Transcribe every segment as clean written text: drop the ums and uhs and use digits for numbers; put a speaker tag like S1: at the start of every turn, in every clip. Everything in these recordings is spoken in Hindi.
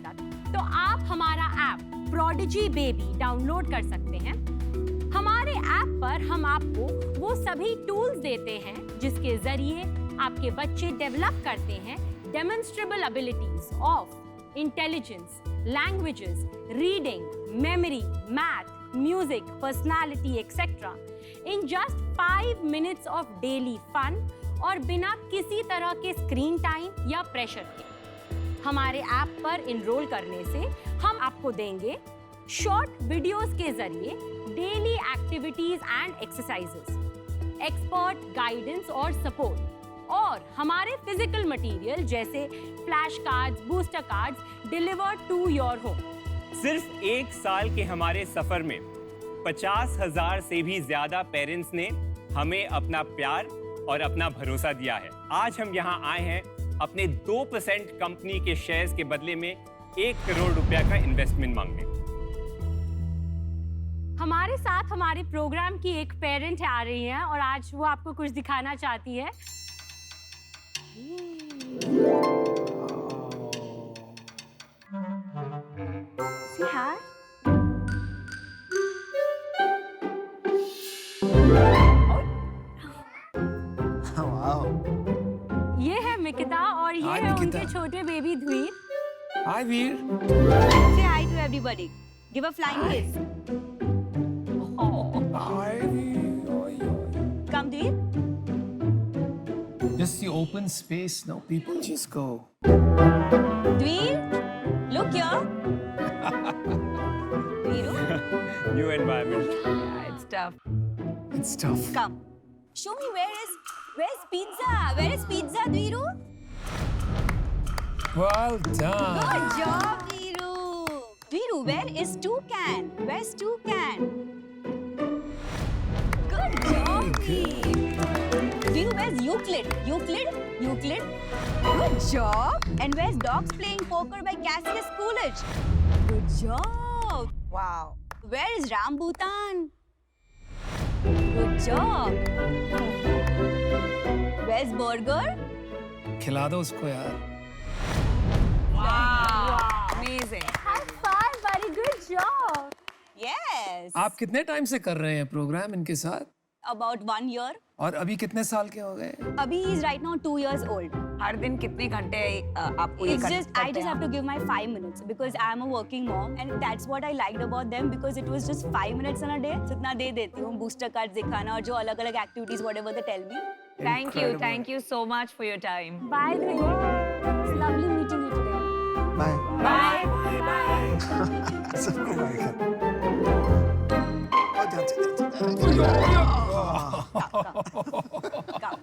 S1: तक, तो आप हमारा ऐप प्रोडिजी बेबी डाउनलोड कर सकते हैं। हमारे ऐप पर हम आपको वो सभी टूल्स देते हैं जिसके जरिए आपके बच्चे डेवलप करते हैं demonstrable abilities of intelligence, languages, reading, memory, math, music, personality etcetera in just 5 minutes of daily fun और बिना किसी तरह के स्क्रीन टाइम या प्रेशर के। हमारे ऐप पर इनरोल करने से हम आपको देंगे शॉर्ट वीडियोस के जरिए daily activities and exercises, expert guidance और सपोर्ट, और हमारे फिजिकल मटेरियल जैसे flash cards, booster cards delivered to your home.
S2: सिर्फ 1 साल के हमारे सफर में 50,000 से भी ज्यादा पेरेंट्स ने हमें अपना प्यार और अपना भरोसा दिया है। आज हम यहाँ आए हैं अपने 2% कंपनी के शेयर्स के बदले में 1 करोड़ रुपया का इन्वेस्टमेंट मांगने।
S1: हमारे साथ हमारे प्रोग्राम की एक पेरेंट आ रही हैं और आज वो आपको कुछ दिखाना चाहती है। See hi.
S3: Wow.
S1: ये है मिकिता और ये
S3: Hi,
S1: है
S3: मिकिता।
S1: उनके छोटे baby ध्वीर।
S3: Hi, Veer.
S4: Say hi to everybody. Give a flying kiss.
S3: Hi, Veer. Oi, oi.
S4: Come, Dweer.
S3: Just the open space now. People just go.
S4: Dweer, look here. Dweeru,
S2: New environment.
S4: yeah, it's tough.
S3: It's tough.
S4: Come. Show me where's pizza? Where is pizza, Dweeru?
S3: Well done.
S4: Good job, Dweeru. Dweeru, where is Toucan? Where's Toucan? Good job, Dweer. Dweeru, where's Euclid? Euclid. Good job. And where's Dogs Playing Poker by Cassius Coolidge? Good job. Wow. Where is Rambutan? Good job. Where's Burger?
S3: खिला दो उसको यार.
S4: Wow. Amazing.
S1: High five, buddy. Good job.
S4: Yes.
S3: आप कितने टाइम से कर रहे हैं प्रोग्राम इनके साथ?
S4: About 1 year.
S3: और अभी कितने साल के हो गए?
S4: Abhi is right now 2 years old.
S5: हर दिन कितने घंटे आपको ये
S4: It's just I
S5: करते
S4: just
S5: हैं?
S4: have to give my 5 minutes because I'm a working mom and that's what I liked about them because it was just 5 minutes in a day. So इतना दे देती हूँ booster cards दिखाना और जो अलग-अलग activities whatever they tell me.
S3: Incredible.
S5: Thank you so much for your time.
S1: Bye, ध्वीर. It's lovely meeting you today.
S3: Bye.
S1: Bye.
S3: सबको bye कर.
S4: Come.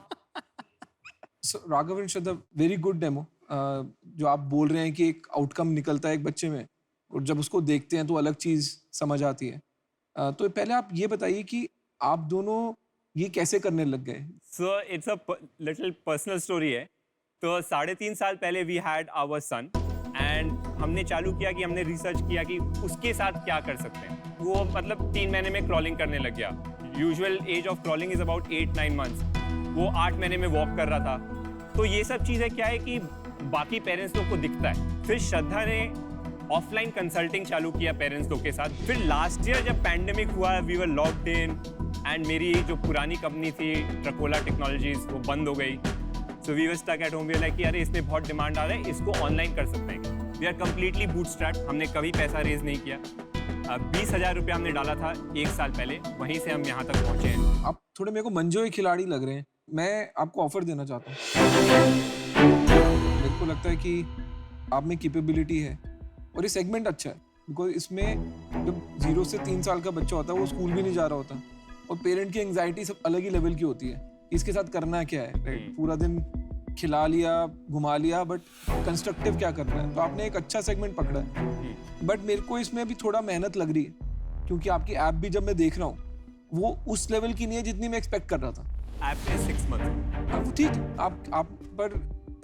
S6: So, Raghavan Shraddha, very good demo. जो आप बोल रहे हैं कि एक आउटकम निकलता है एक बच्चे में और जब उसको देखते हैं तो अलग चीज़ समझ आती है. तो पहले आप ये बताइए कि आप दोनों ये कैसे करने लग गए?
S2: So it's a little personal story है। तो 3.5 साल पहले we had our son and हमने चालू किया कि हमने रिसर्च किया कि उसके साथ क्या कर सकते हैं। वो मतलब 3 महीने में क्रॉलिंग करने लग गया। Usual age of crawling is about 8-9 months। वो 8 महीने में वॉक कर रहा था। तो ये सब चीज़ें क्या है कि बाकी पेरेंट्स लोग को दिखता है। फिर श्रद्धा ने ऑफलाइन कंसल्टिंग चालू किया पेरेंट्स लोग के साथ। फिर लास्ट ईयर जब पैंडेमिक हुआ we were locked in and मेरी जो पुरानी कंपनी थी ट्रकोला टेक्नोलॉजीज वो बंद हो गई। So we were stuck at home. We like कि अरे इसमें बहुत डिमांड आ रहा है, इसको ऑनलाइन कर सकते हैं। We are completely bootstrapped. हमने कभी पैसा रेज नहीं किया। 20,000 रुपया हमने डाला था 1 साल पहले, वहीं से हम यहाँ तक पहुँचे हैं।
S6: आप थोड़े मेरे को मंजो खिलाड़ी लग रहे हैं। मैं आपको ऑफर देना चाहता हूँ। मेरे को लगता है कि आप में कैपेबिलिटी है और ये सेगमेंट अच्छा है बिकॉज इसमें जब 0 से 3 साल का बच्चा होता है वो स्कूल भी नहीं जा रहा होता और पेरेंट की एंग्जाइटी सब अलग ही लेवल की होती है। इसके साथ करना क्या है, राइट? पूरा दिन खिला लिया, घुमा लिया, बट कंस्ट्रक्टिव क्या करना है। तो आपने एक अच्छा सेगमेंट पकड़ा है। बट मेरे को इसमें अभी थोड़ा मेहनत लग रही है क्योंकि आपकी ऐप भी जब मैं देख रहा हूँ वो उस लेवल की नहीं है जितनी मैं एक्सपेक्ट कर रहा था।
S2: ऐप पे 6 months।
S6: अब ठीक है, आप पर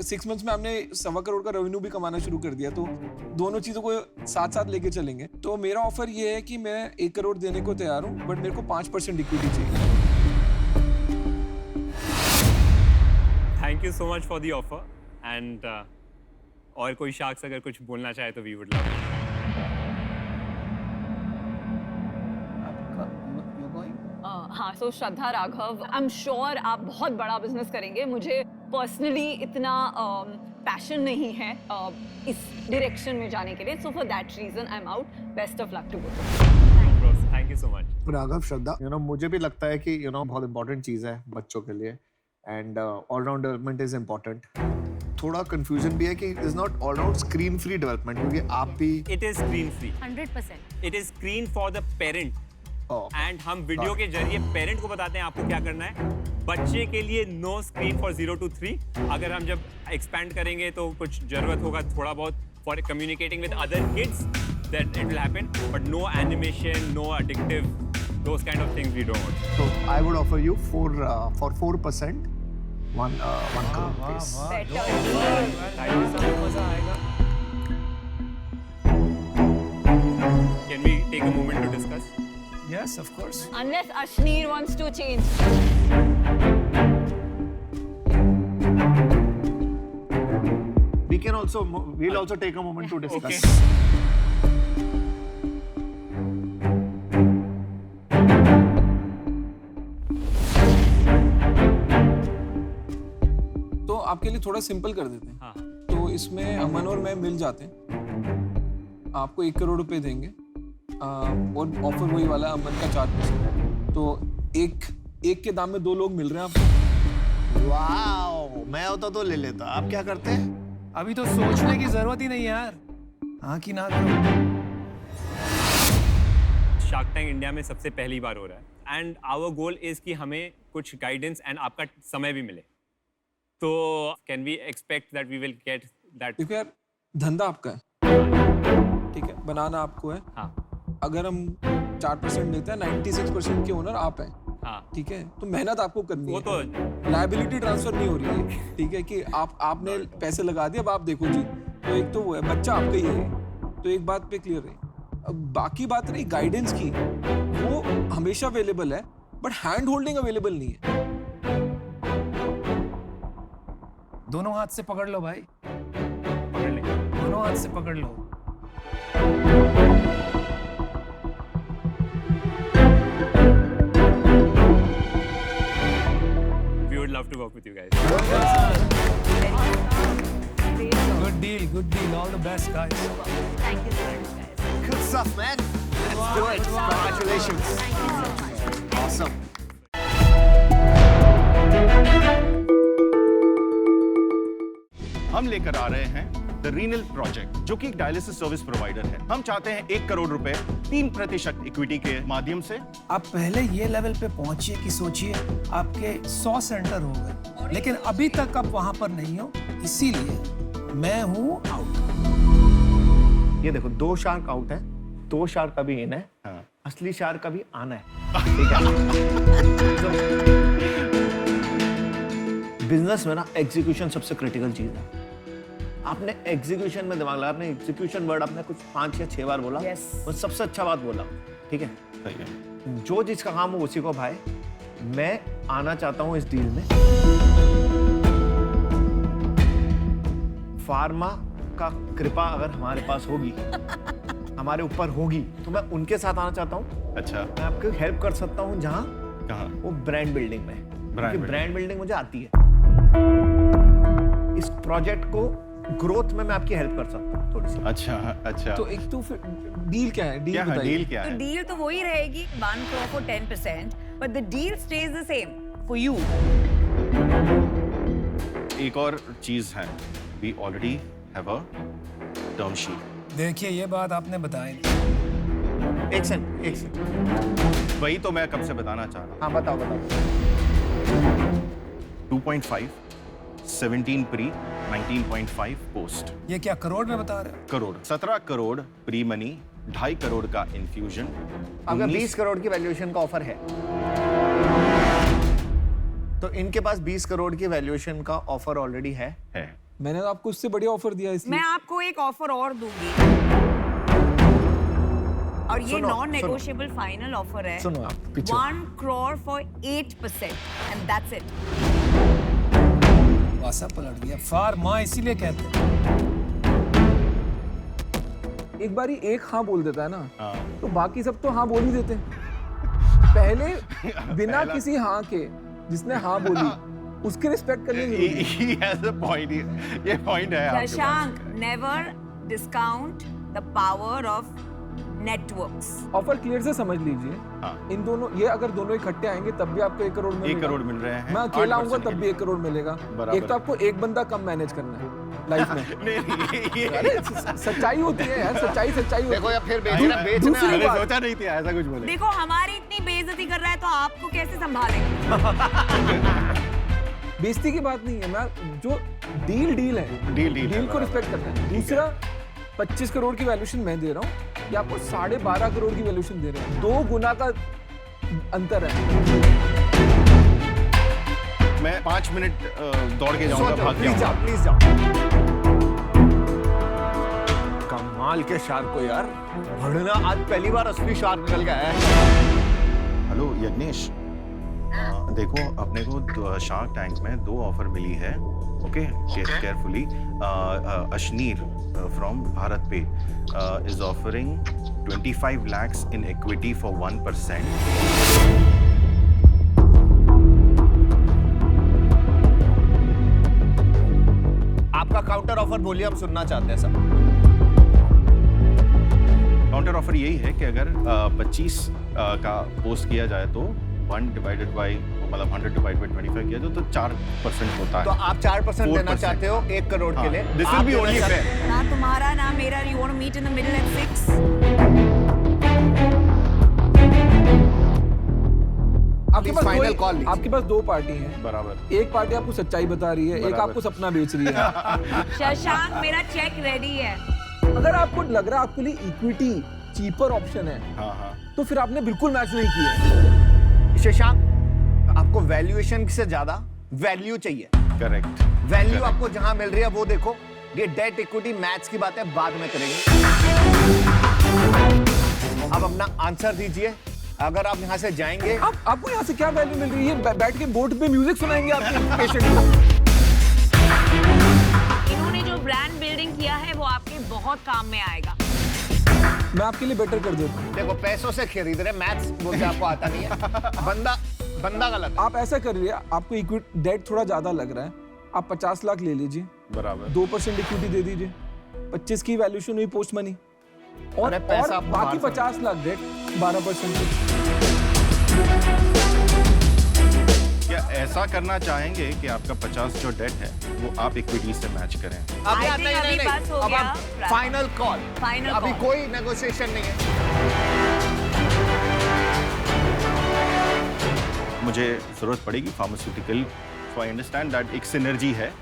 S6: 6 months में हमने 1.25 करोड़ का रेवेन्यू भी कमाना शुरू कर दिया, तो दोनों चीजों को साथ साथ लेके चलेंगे। तो मेरा ऑफर ये है कि मैं 1 करोड़ देने को तैयार हूँ बट मेरे को 5% इक्विटी चाहिए।
S2: Thank you so much for the offer and और कोई शार्क्स अगर कुछ बोलना चाहे तो वी वुड लव।
S5: हाँ, so Shraddha Raghav, I am sure आप बहुत बड़ा बिजनेस करेंगे। मुझे पर्सनली इतना पैशन नहीं है इस डायरेक्शन में जाने के लिए, so for that reason I am out. Best of luck to both.
S2: Thank you so much.
S7: Raghav, Shraddha, मुझे भी लगता है कि बहुत इंपॉर्टेंट चीज़ है बच्चों के लिए, and allround development is important. थोड़ा कंफ्यूजन भी है कि is not allround screen free development, क्योंकि आप भी
S2: it is screen free,
S1: 100%।
S2: It is screen for the parent. And हम वीडियो के जरिए पेरेंट को बताते हैं आपको क्या करना है। बच्चे के लिए नो स्क्रीन फॉर 0 to 3। अगर हम जब एक्सपैंड करेंगे तो कुछ जरूरत होगा थोड़ा बहुत for communicating with other kids, that it will happen, but no animation, no addictive, those kind of things we don't want.
S7: So I would offer you for 4%, 1 crore rupees.
S3: मजा आएगा।
S2: Can we take a moment to discuss?
S3: Yes, of course.
S5: Unless Ashneer wants to change.
S7: We'll also take a moment to discuss.
S6: तो आपके लिए थोड़ा सिंपल कर देते हैं।
S2: हाँ।
S6: तो इसमें अमन और मैं मिल जाते हैं, आपको 1 करोड़ रुपए देंगे, और ऑफर वही वाला, अमन का 4%। तो एक के दाम में 2 लोग मिल रहे हैं आपको।
S7: वाओ, मैं होता तो ले लेता। आप क्या करते हैं?
S3: अभी तो सोचने की जरूरत ही नहीं है यार, हाँ कि ना करो।
S2: शार्क टैंक इंडिया में सबसे पहली बार हो रहा है, एंड आवर गोल इज कि हमें कुछ गाइडेंस एंड आपका समय भी मिले। तो can we expect that we will get that?
S6: देखो यार, धंधा आपका है, ठीक है, बनाना आपको है।
S2: हाँ
S6: अगर हम 4% देते हैं, 96% के ओनर आप हैं,
S2: हाँ,
S6: ठीक है, तो मेहनत आपको करनी
S2: वो
S6: है।
S2: तो
S6: लायबिलिटी ट्रांसफर नहीं हो रही है, ठीक है, कि आपने पैसे लगा दिए, अब आप देखो जी। तो एक तो वो है, बच्चा आपका ही है, तो एक बात पे क्लियर है। अब बाकी बात रही गाइडेंस की, वो हमेशा अवेलेबल है, बट हैंड होल्डिंग अवेलेबल नहीं है।
S3: दोनों हाथ से पकड़ लो भाई,
S2: पकड़ लेंगे।
S3: दोनों हाथ से पकड़ लो।
S2: We would love to work with you guys.
S3: Good deal. All the best, guys.
S1: Thank you so much, guys.
S7: Good stuff, man. Let's do it. Congratulations.
S1: Thank you so much.
S7: Awesome.
S8: हम लेकर आ रहे हैं द रीनल प्रोजेक्ट, जो कि एक डायलिसिस सर्विस प्रोवाइडर है। हम चाहते हैं 1 करोड़ रुपए 3% इक्विटी के माध्यम से।
S3: आप पहले ये लेवल पे पहुंचिए कि सोचिए आपके 100 सेंटर हो गए, लेकिन अभी तक आप वहां पर नहीं हो, इसीलिए मैं हूं आउट।
S7: ये देखो, 2 शार्क आउट है, 2 शार्क अभी इन है,
S8: हाँ।
S7: असली शार्क अभी आना है। ठीक है। बिजनेस में ना एग्जीक्यूशन सबसे क्रिटिकल चीज है। आपने एग्जीक्यूशन में दिमाग लगा, आपने एग्जीक्यूशन वर्ड आपने कुछ 5 या 6 बार बोला, वो सबसे अच्छा बात बोला, ठीक है।
S8: सही है।
S7: जो जिसका काम हो उसी को भाई, मैं आना चाहता हूं इस डील में। फार्मा का कृपा अगर हमारे पास होगी, हमारे ऊपर होगी, तो मैं उनके साथ आना चाहता हूं।
S8: अच्छा,
S7: मैं आपको हेल्प कर सकता हूं जहां,
S8: कहाँ?
S7: वो ब्रांड बिल्डिंग में, क्योंकि
S8: building।
S7: ब्रांड बिल्डिंग मुझे आती है। इस प्रोजेक्ट को ग्रोथ में मैं आपकी हेल्प कर सकता हूं थोड़ी सी।
S8: अच्छा।
S6: तो एक तो फिर डील क्या है? डील
S8: क्या है?
S6: बताइए।
S8: डील क्या
S5: तो
S8: है?
S5: डील तो वही रहेगी 1 crore for 10%, but the deal stays the same for you.
S8: एक और चीज है, we already have a term sheet।
S3: देखिए, ये बात आपने बताई।
S7: एक सेकंड।
S8: वही तो मैं कब से बताना चाह रहा
S7: हाँ, बताओ।
S8: हूँ। 2.5, 17 प्री, 19.5 पोस्ट।
S3: ये क्या करोड़ में बता रहे हो?
S8: करोड़, 17 करोड़ प्री मनी, 2.5 करोड़ का इन्फ्यूजन।
S7: अगर 20 करोड़ की वैल्यूएशन का ऑफर है, तो इनके पास 20 करोड़ की वैल्यूएशन का ऑफर ऑलरेडी है।
S6: मैंने तो आपको उससे बढ़िया ऑफर दिया, इसलिए
S5: मैं आपको एक ऑफर और दूंगी, और ये
S7: सुनो,
S5: नॉन नेगोशिएबल फाइनल ऑफर है।
S7: सुनो आप, पीछे।
S5: 1 crore for 8%, and that's it.
S3: वासा पलट गया। फार्मा इसीलिए कहते हैं।
S6: एक बारी एक हाँ बोल देता है ना,
S8: हाँ।
S6: तो बाकी सब तो हाँ बोल ही देते हैं। पहले बिना किसी हाँ के जिसने हाँ बोली उसकी रिस्पेक्ट करनी जरूरी है।
S8: He has a point. ये पॉइंट है आपके पास।
S4: Shashank, never discount the power of networks.
S6: Offer clear से समझ लीजिए,
S8: हाँ।
S6: इन दोनों, ये अगर दोनों इकट्ठे आएंगे तब भी आपको 1 करोड़ मिलेगा।
S8: 1 करोड़ मिल रहे हैं।
S6: मैं अकेला
S8: 8%
S6: आऊंगा तब
S8: के
S6: भी 1 करोड़ मिलेगा।
S8: बराबर।
S6: एक तो आपको एक बंदा कम मैनेज करना है लाइफ में।
S8: नहीं,
S6: अरे सच्चाई होती है यार, सच्चाई होती
S7: देखो
S6: है।
S7: यार, फिर बेचना
S6: दूसरी
S8: मैंने
S6: बात-
S8: सोचा नहीं था ऐसा कुछ बोले।
S4: देखो हमारी इतनी बेइज्जती कर रहा है तो आपको कैसे संभालेंगे?
S6: बेइज्जती की बात नहीं है, मैं जो डील है,
S8: डील
S6: को रिस्पेक्ट करता है। दूसरा 25 करोड़ की वैल्यूएशन मैं दे रहा हूँ, ये आपको 12.5 करोड़ की वैल्यूएशन दे रहे हैं, 2 गुना का अंतर है।
S8: मैं 5 मिनट दौड़ के जाऊंगा, भाग के
S7: प्लीज
S8: आऊंगा।
S7: जाओ, प्लीज जाओ। कमाल के शार्क को यार, भड़ना आज पहली बार असली शार्क निकल गया है।
S8: हेलो यज्ञेश, देखो अपने को शार्क टैंक में 2 ऑफर मिली है। Okay, carefully. Ashneer from Bharat पे is offering 25 lakhs in equity for 1%.
S7: आपका काउंटर ऑफर बोलिए, हम सुनना चाहते हैं सब।
S8: काउंटर ऑफर यही है कि अगर 25 का पोस्ट किया जाए तो 1 divided by, मतलब 100 divided by 25 किया जाए तो 4% होता है।
S7: तो आप 4% देना
S8: 4%।
S7: चाहते हो 1 करोड़ के लिए।
S8: This
S7: आप
S8: will be
S7: देना
S8: only
S7: चाहते-
S8: fair.
S4: ना तुम्हारा ना मेरा, you want to meet in the middle at 6?
S6: आपके पास
S7: Final call लीजिए।
S6: आपके पास 2 पार्टी हैं।
S8: बराबर।
S6: एक पार्टी आपको सच्चाई बता रही है, एक
S8: बराबर।
S6: आपको सपना बेच रही है।
S4: शशांक, मेरा चेक रेडी है।
S6: अगर आपको लग रहा है आपके लिए इक्विटी चीपर ऑप्शन है,
S8: हाँ हाँ।
S6: तो फिर आपने बिल्कुल मैच नहीं किया।
S7: शशांक, आपको वैल्यूएशन से ज्यादा वैल्यू चाहिए।
S8: करेक्ट।
S7: वैल्यू आपको जहां मिल रही है वो देखो। ये डेट इक्विटी मैच की बातें बाद में करेंगे। अब अपना आंसर दीजिए। अगर आप यहाँ से जाएंगे,
S6: आपको यहाँ से क्या वैल्यू मिल रही है? बैठ के बोर्ड पे म्यूजिक सुनाएंगे आपके पेशेंट को।
S4: इन्होंने जो ब्रांड बिल्डिंग किया है वो आपके बहुत काम में आएगा।
S6: मैं आपके लिए बेटर कर देता हूँ।
S7: देखो पैसों से खरीद रहे, मैथ्स बोलते आपको आता नहीं है। बंदा गलत है।
S6: आप ऐसा करिए, आपको इक्विटी डेट थोड़ा ज्यादा लग रहा है, आप 50 लाख ले लीजिए,
S8: बराबर।
S6: 2% इक्विटी दे दीजिए, 25 की वैल्यूएशन हुई पोस्ट मनी, और
S7: अरे पैसा आपको
S6: बाकी
S7: बाहर से-
S6: 50 लाख डेट 12%।
S8: क्या ऐसा करना चाहेंगे कि आपका 50 जो डेट है वो आप इक्विटी से मैच करें?
S7: अभी
S4: I think
S7: नहीं,
S4: अभी
S7: नहीं,
S4: पास हो
S7: अब
S4: गया।
S7: आप फाइनल कॉल।
S4: Final
S7: अभी
S4: call।
S7: कोई नेगोशिएशन नहीं है।
S8: मुझे जरूरत पड़ेगी pharmaceutical, so I understand that एक सिनर्जी है,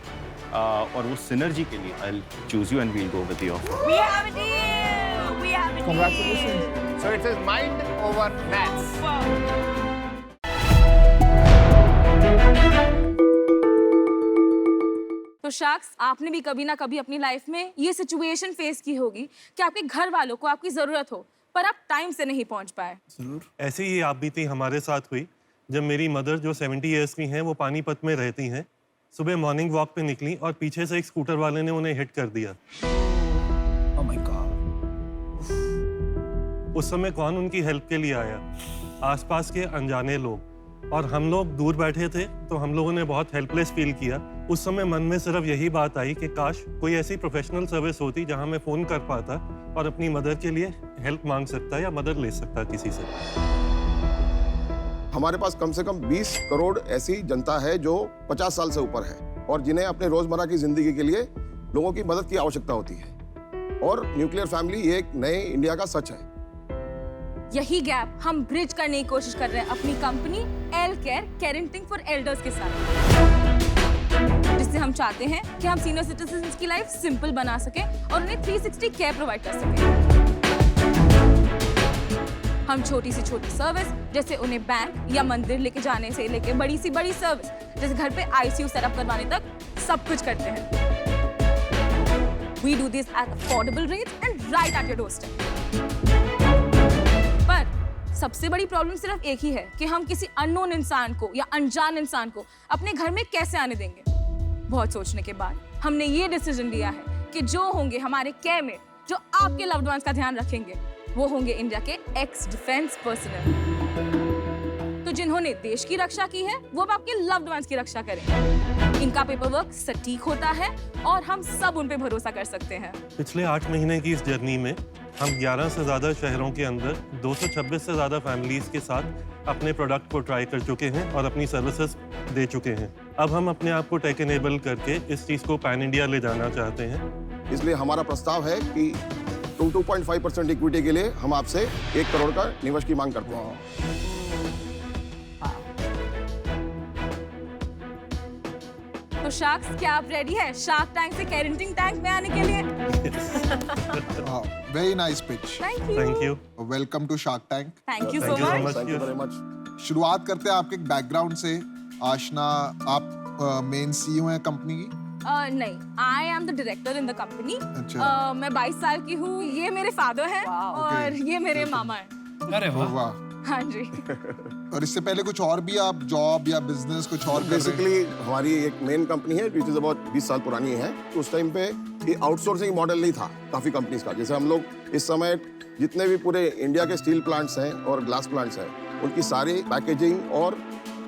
S8: और वो सिनर्जी के लिए I will choose you and we will go with your.
S4: We have a deal. We have a deal.
S6: Congratulations.
S7: So it is mind over maths.
S9: तो शार्क्स, आपने भी कभी ना कभी अपनी लाइफ में ये सिचुएशन फेस की होगी कि आपके घर वालों को आपकी जरूरत हो पर आप टाइम से नहीं पहुंच पाए।
S10: ऐसी ही आप बीती हमारे साथ हुई जब मेरी मदर जो 70 इयर्स की हैं वो पानीपत में रहती हैं। सुबह मॉर्निंग वॉक पे निकली और पीछे से एक स्कूटर वाले ने उन्हें हिट कर दिया।
S3: Oh my God.
S10: उस समय कौन उनकी हेल्प के लिए आया? आसपास के अनजाने लोग, और हम लोग दूर बैठे थे तो हम लोगों ने बहुत हेल्पलेस फील किया। उस समय मन में सिर्फ यही बात आई कि काश कोई ऐसी प्रोफेशनल सर्विस होती जहां मैं फ़ोन कर पाता और अपनी मदर के लिए हेल्प मांग सकता या मदद ले सकता किसी से।
S11: हमारे पास कम से कम 20 करोड़ ऐसी जनता है जो 50 साल से ऊपर है और जिन्हें अपने रोजमर्रा की जिंदगी के लिए लोगों की मदद की आवश्यकता होती है। और न्यूक्लियर फैमिली ये एक नए इंडिया का सच है।
S9: यही गैप हम ब्रिज करने की कोशिश कर रहे हैं अपनी company L care caring for elders के साथ, जिससे हम चाहते हैं कि हम सीनियर सिटीजन्स की लाइफ सिंपल बना सकें और उन्हें 360 केयर प्रोवाइड कर सकें। हम छोटी सी छोटी सर्विस जैसे उन्हें बैंक या मंदिर लेके जाने से लेके बड़ी सी बड़ी सर्विस जैसे घर पे आईसीयू सेटअप करवाने तक सब कुछ करते हैं। We do this at affordable rates and right at your doorstep. पर सबसे बड़ी प्रॉब्लम सिर्फ एक ही है कि हम किसी अननोन इंसान को या अनजान इंसान को अपने घर में कैसे आने देंगे। बहुत सोचने के बाद हमने ये डिसीजन लिया है कि जो होंगे हमारे केयर में जो आपके लव्ड वंस का ध्यान रखेंगे वो होंगे इंडिया के एक्स डिफेंस पर्सनल। तो जिन्होंने देश की रक्षा की है वो अब आपके लव्ड वंस की रक्षा करें। इनका पेपर वर्क सटीक होता है और हम सब उन पे भरोसा कर सकते हैं।
S10: पिछले 8 महीने की इस जर्नी में हम 11 से ज़्यादा शहरों के अंदर 226 से ज़्यादा फैमिलीज़ के साथ अपने प्रोडक्ट को ट्राई कर चुके हैं और अपनी सर्विसेज दे चुके हैं। अब हम अपने आप को टेक एनेबल करके इस चीज़ को पैन इंडिया ले जाना चाहते हैं।
S11: इसलिए हमारा प्रस्ताव है कि 2.5% इक्विटी के लिए हम आपसे 1 करोड़ का निवेश की मांग करते हैं।
S9: तो शार्क्स, क्या आप रेडी है शार्क टैंक से कैरेंटिंग टैंक में आने के लिए?
S12: Very nice pitch.
S10: Thank you.
S12: Welcome to shark tank.
S9: Thank you so
S10: Thank you so
S9: much.
S10: much.
S11: Thank you very much.
S12: शुरुआत करते हैं आपके बैकग्राउंड से। आशना, आप मेन सीईओ हैं कंपनी की?
S9: नहीं, I am the director in the company.
S12: अच्छा।
S9: मैं 22 साल की हूँ। ये मेरे फादर हैं और ये मेरे मामा हैं।
S3: अरे वाह।
S12: वाह।
S9: हाँ जी।
S12: और इससे पहले कुछ और भी आप जॉब या बिजनेस कुछ और कर रहे हैं?
S11: बेसिकली हमारी एक मेन कंपनी है विच इज अबाउट 20 साल पुरानी है। तो उस टाइम पे ये आउटसोर्सिंग मॉडल नहीं था काफी कंपनीज का। जैसे हम लोग इस समय जितने भी पूरे इंडिया के स्टील प्लांट्स हैं और ग्लास प्लांट्स हैं उनकी सारी पैकेजिंग और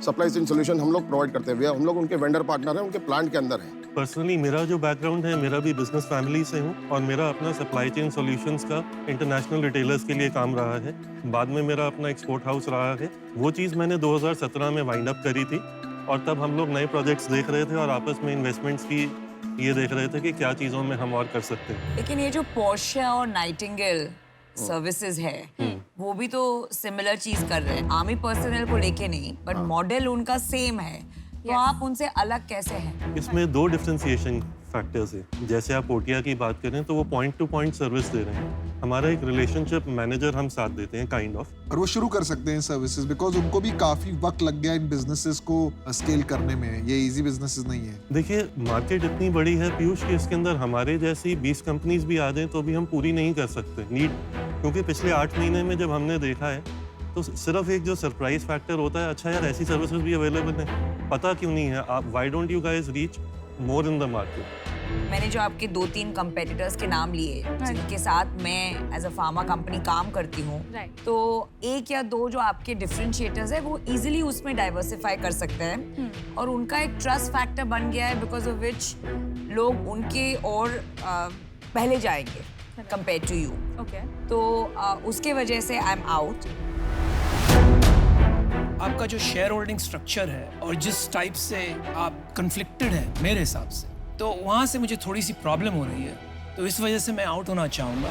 S11: सप्लाई चेन सोल्यूशन हम लोग प्रोवाइड करते हैं। हम लोग उनके वेंडर पार्टनर हैं, उनके प्लांट के अंदर हैं।
S10: पर्सनली मेरा जो बैकग्राउंड है, मेरा भी बिजनेस फैमिली से हूँ और मेरा अपना सप्लाई चेन सॉल्यूशंस का इंटरनेशनल रिटेलर्स के लिए काम रहा है। बाद में मेरा अपना एक्सपोर्ट हाउस रहा है। वो चीज़ मैंने 2017 में वाइंड अप करी थी और तब हम लोग नए प्रोजेक्ट्स देख रहे थे और आपस में इन्वेस्टमेंट्स की ये देख रहे थे कि क्या चीज़ों में हम और कर सकते हैं।
S13: लेकिन ये जो पोर्शे और नाइटिंगेल सर्विसेज है वो भी तो सिमिलर चीज कर रहे हैं। आर्मी पर्सनल को लेके नहीं, बट मॉडल उनका सेम है। तो आप उनसे अलग कैसे हैं?
S10: इसमें 2 डिफरेंशिएशन फैक्टर्स हैं। जैसे आप ओटिया की बात करें तो वो पॉइंट टू पॉइंट सर्विस दे रहे हैं। हमारा एक रिलेशनशिप मैनेजर हम साथ देते हैं काइंड ऑफ।
S12: और वो शुरू कर सकते हैं सर्विसेज बिकॉज उनको भी काफी वक्त लग गया इन बिजनेसेस को स्केल करने में। ये इजी बिजनेसेस नहीं है।
S10: देखिए, मार्केट इतनी बड़ी है पीयूष कि इसके अंदर हमारे जैसी 20 कंपनीज भी आ जाएं तो भी हम पूरी नहीं कर सकते नीड। क्योंकि पिछले 8 महीने में जब हमने देखा है तो सिर्फ एक जो सरप्राइज फैक्टर होता है, अच्छा यार ऐसी सर्विसेज भी अवेलेबल हैं, पता क्यों नहीं है। आप why don't you guys reach more in the market?
S13: मैंने जो आपके 2-3 कंपेटिटर्स के नाम लिए जिनके साथ मैं एज अ फार्मा कंपनी काम करती हूँ, तो 1 या 2 जो आपके डिफरेंशिएटर्स है वो इजीली उसमें डाइवर्सिफाई कर सकते हैं और उनका एक ट्रस्ट फैक्टर बन गया है बिकॉज ऑफ विच लोग उनके और पहले जाएंगे कंपेयर टू यू। तो उसके वजह से आई एम आउट।
S3: आपका जो शेयर होल्डिंग स्ट्रक्चर है और जिस टाइप से आप कन्फ्लिक्टेड हैं मेरे हिसाब से, तो वहाँ से मुझे थोड़ी सी प्रॉब्लम हो रही है। तो इस वजह से मैं आउट होना चाहूँगा।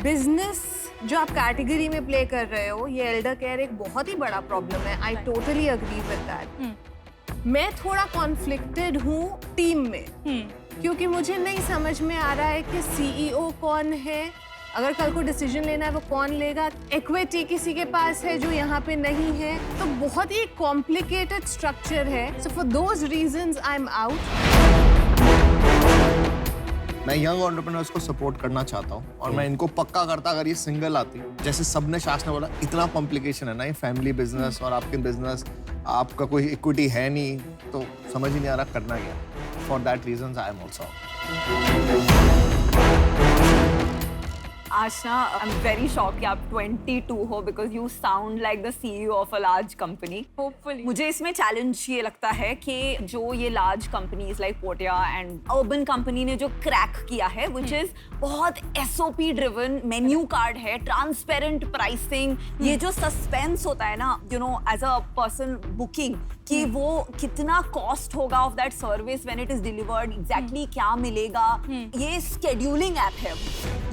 S14: बिजनेस जो आप कैटेगरी में प्ले कर रहे हो, ये एल्डर केयर एक बहुत ही बड़ा प्रॉब्लम है। I totally agree with that. मैं थोड़ा कॉन्फ्लिक्टेड हूँ टीम में, क्योंकि मुझे नहीं समझ में आ रहा है कि सीईओ कौन है, अगर कल को डिसीजन लेना है वो कौन लेगा, इक्विटी किसी के पास है जो यहाँ पे नहीं है। तो बहुत ही कॉम्प्लिकेटेड स्ट्रक्चर है। So for those reasons I am out.
S7: मैं यंग एंटरप्रेन्योर्स को सपोर्ट करना चाहता हूँ और मैं इनको पक्का करता अगर ये सिंगल आती, जैसे सबने शास ने बोला इतना कॉम्प्लिकेशन है ना ये फैमिली बिजनेस और आपके बिजनेस, आपका कोई इक्विटी है नहीं, तो समझ ही नहीं आ रहा करना क्या। For that reasons I am also
S5: Ashna, I'm very shocked कि आप 22 हो because you sound like the CEO of a large company.
S9: Hopefully.
S5: मुझे इसमें चैलेंज ये लगता है कि जो ये लार्ज कंपनीज लाइक पोटिया एंड अर्बन कंपनी ने जो क्रैक किया है which is बहुत SOP ड्रिवन मेन्यू कार्ड है, ट्रांसपेरेंट प्राइसिंग, ये जो सस्पेंस होता है ना you know as a person booking कि वो कितना कॉस्ट होगा of that service when it is delivered, exactly क्या मिलेगा। ये स्केड्यूलिंग ऐप है,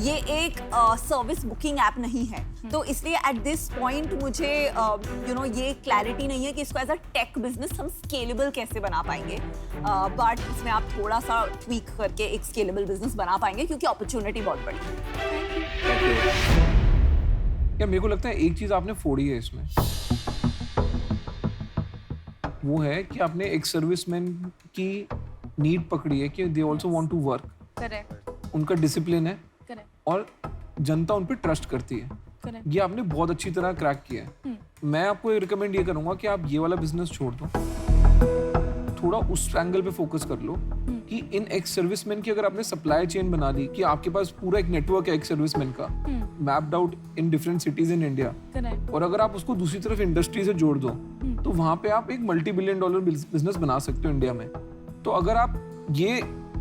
S5: ये एक सर्विस बुकिंग ऐप नहीं है। तो इसलिए एट दिस पॉइंट मुझे यू नो ये क्लैरिटी नहीं है कि इसको एज अ टेक बिजनेस हम स्केलेबल कैसे बना पाएंगे। बट इसमें आप थोड़ा सा ट्वीक करके एक स्केलेबल बिजनेस बना पाएंगे क्योंकि अपॉर्चुनिटी बहुत बड़ी है।
S6: क्या मेरे को लगता है एक चीज आपने फोड़ी है इसमें, वो है कि आपने एक सर्विसमैन की नीड पकड़ी है कि they also want to work.
S9: Correct.
S6: उनका डिसिप्लिन है
S9: करेक्ट।
S6: और जनता उन पर ट्रस्ट करती है।
S9: करेक्ट।
S6: ये आपने बहुत अच्छी तरह क्रैक किया है। मैं आपको रिकमेंड ये करूंगा कि आप ये वाला बिजनेस छोड़ दो थोड़ा उस एंगल पे फोकस कर लो कि इन एक्स सर्विसमैन की अगर आपने सप्लाई चेन बना ली कि आपके पास पूरा एक नेटवर्क है एक्स सर्विसमैन का mapped out in different cities in India, और अगर आप उसको दूसरी तरफ इंडस्ट्री से जोड़ दो तो वहां पे आप एक $multi-billion बिजनेस बना सकते हो इंडिया में। तो अगर आप ये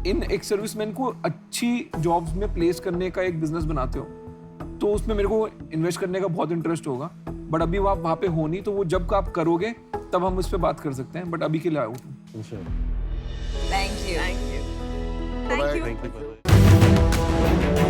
S6: इन एक्स सर्विसमैन को अच्छी जॉब्स में प्लेस करने का एक बिजनेस बनाते हो तो उसमें मेरे को इन्वेस्ट करने का बहुत इंटरेस्ट होगा, बट अभी आप वहाँ पे हो नहीं, तो वो जब आप करोगे तब हम उस पर बात कर सकते हैं, बट अभी के लिए आउट हूँ।
S13: Thank you.
S11: Bye-bye.
S10: Thank you.